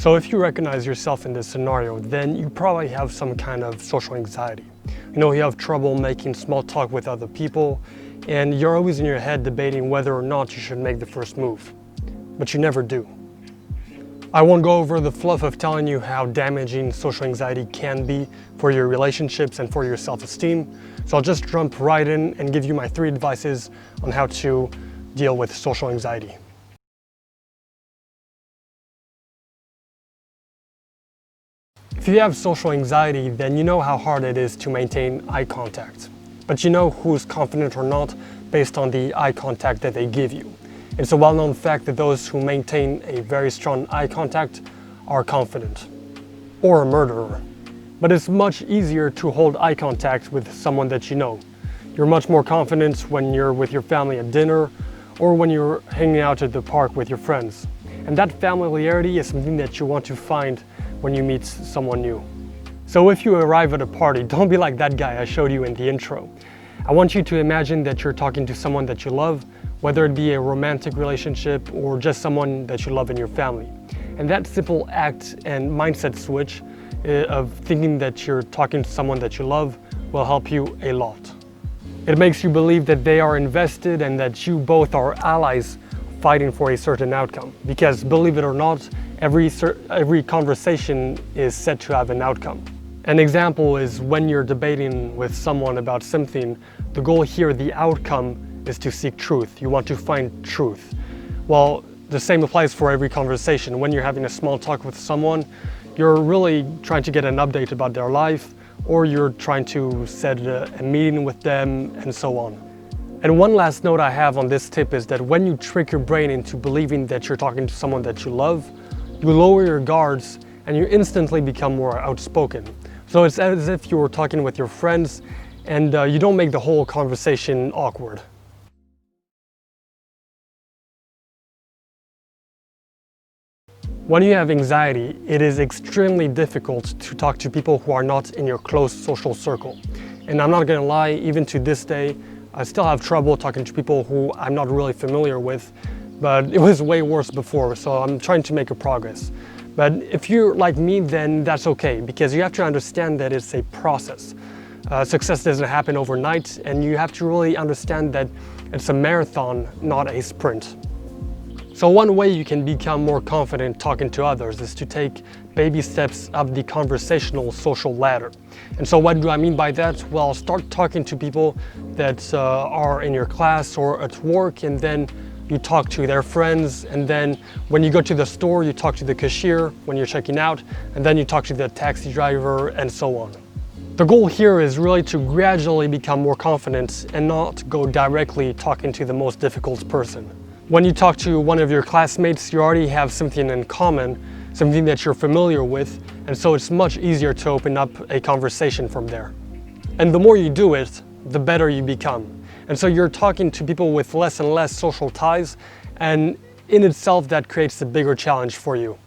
So if you recognize yourself in this scenario, then you probably have some kind of social anxiety. You know, you have trouble making small talk with other people, and you're always in your head debating whether or not you should make the first move, but you never do. I won't go over the fluff of telling you how damaging social anxiety can be for your relationships and for your self-esteem, so I'll just jump right in and give you my 3 advices on how to deal with social anxiety. If you have social anxiety, then you know how hard it is to maintain eye contact. But you know who's confident or not based on the eye contact that they give you. It's a well-known fact that those who maintain a very strong eye contact are confident, or a murderer. But it's much easier to hold eye contact with someone that you know. You're much more confident when you're with your family at dinner, or when you're hanging out at the park with your friends. And that familiarity is something that you want to find when you meet someone new. So if you arrive at a party, don't be like that guy I showed you in the intro. I want you to imagine that you're talking to someone that you love, whether it be a romantic relationship or just someone that you love in your family. And that simple act and mindset switch of thinking that you're talking to someone that you love will help you a lot. It makes you believe that they are invested and that you both are allies fighting for a certain outcome. Because believe it or not, every conversation is set to have an outcome. An example is when you're debating with someone about something, the goal here, the outcome, is to seek truth. You want to find truth. Well, the same applies for every conversation. When you're having a small talk with someone, you're really trying to get an update about their life, or you're trying to set a meeting with them, and so on. And one last note I have on this tip is that when you trick your brain into believing that you're talking to someone that you love, you lower your guards and you instantly become more outspoken. So it's as if you were talking with your friends, and you don't make the whole conversation awkward. When you have anxiety, it is extremely difficult to talk to people who are not in your close social circle. And I'm not gonna lie, even to this day, I still have trouble talking to people who I'm not really familiar with, but it was way worse before, so I'm trying to make a progress. But if you're like me, then that's okay, because you have to understand that it's a process. Success doesn't happen overnight, and you have to really understand that it's a marathon, not a sprint. So one way you can become more confident talking to others is to take baby steps up the conversational social ladder. And so what do I mean by that? Well, start talking to people that are in your class or at work, and then you talk to their friends, and then when you go to the store, you talk to the cashier when you're checking out, and then you talk to the taxi driver, and so on. The goal here is really to gradually become more confident and not go directly talking to the most difficult person. When you talk to one of your classmates, you already have something in common, something that you're familiar with, and so it's much easier to open up a conversation from there. And the more you do it, the better you become. And so you're talking to people with less and less social ties, and in itself that creates a bigger challenge for you.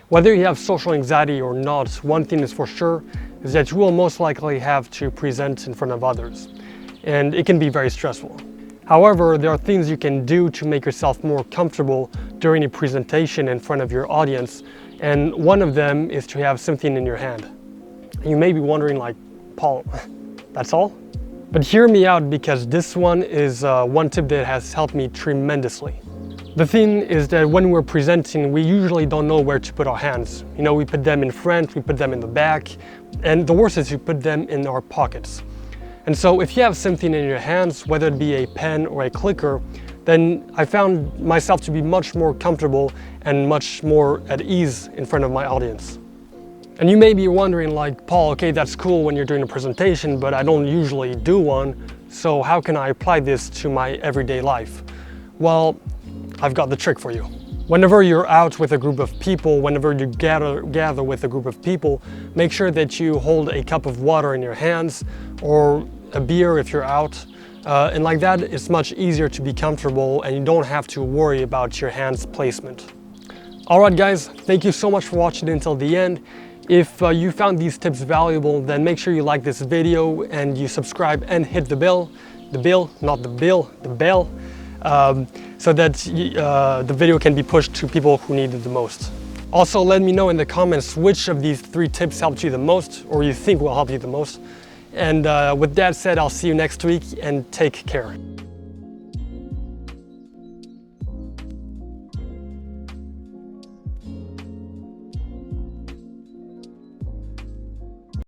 Whether you have social anxiety or not, one thing is for sure, is that you will most likely have to present in front of others, and it can be very stressful. However, there are things you can do to make yourself more comfortable during a presentation in front of your audience, and one of them is to have something in your hand. You may be wondering, like, Paul, that's all? But hear me out, because this one is one tip that has helped me tremendously. The thing is that when we're presenting, we usually don't know where to put our hands. You know, we put them in front, we put them in the back, and the worst is you put them in our pockets. And so if you have something in your hands, whether it be a pen or a clicker, then I found myself to be much more comfortable and much more at ease in front of my audience. And you may be wondering, like, Paul, okay, that's cool when you're doing a presentation, but I don't usually do one, so how can I apply this to my everyday life? Well, I've got the trick for you. Whenever you're out with a group of people, whenever you gather with a group of people, make sure that you hold a cup of water in your hands, or a beer if you're out. And like that, it's much easier to be comfortable, and you don't have to worry about your hands placement. Alright guys, thank you so much for watching until the end. If you found these tips valuable, then make sure you like this video and you subscribe and hit the bell. The bell, not the bill, the bell. so that the video can be pushed to people who need it the most. Also, let me know in the comments which of these 3 tips helped you the most, or you think will help you the most. And with that said, I'll see you next week, and take care.